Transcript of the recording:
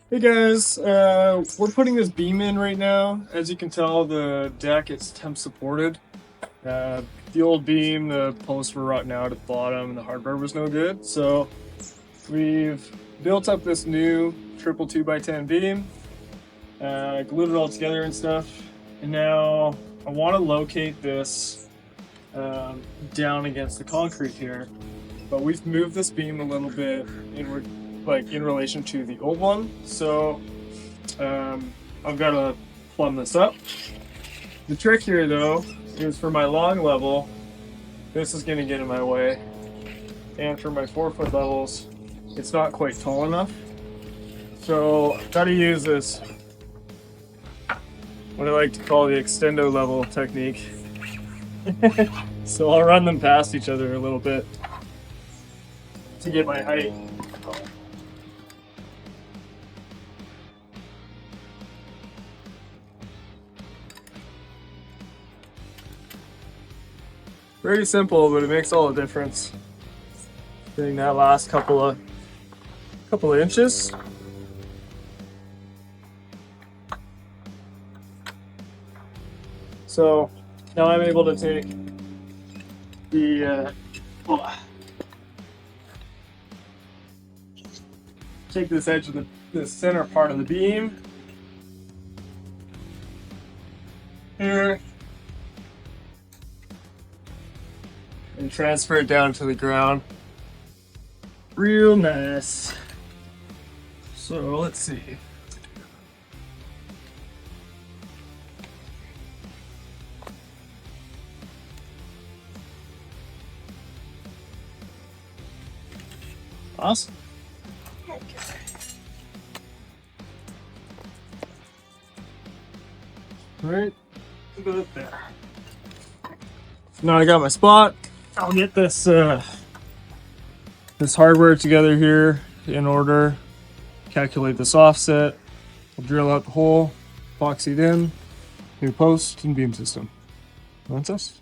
Hey guys, we're putting this beam in right now. As you can tell, the deck is temp supported. The old beam, the posts were rotting out at the bottom, and the hardware was no good. So we've built up this new triple 2x10 beam, glued it all together and stuff. And now I want to locate this down against the concrete here. But we've moved this beam a little bit in relation to the old one. So I've got to plumb this up. The trick here though is for my long level, this is going to get in my way. And for my 4-foot levels, it's not quite tall enough. So I've got to use this, what I like to call the Extendo-Level technique. So I'll run them past each other a little bit to get my height. Very simple, but it makes all the difference. Getting that last couple of inches. So now I'm able to take take this edge of the center part of the beam here and transfer it down to the ground. Real nice. So let's see. Awesome. Okay. All right, about there. Now I got my spot. I'll get this this hardware together here in order. Calculate this offset. I'll drill out the hole, epoxy it in, new post and beam system. That's us.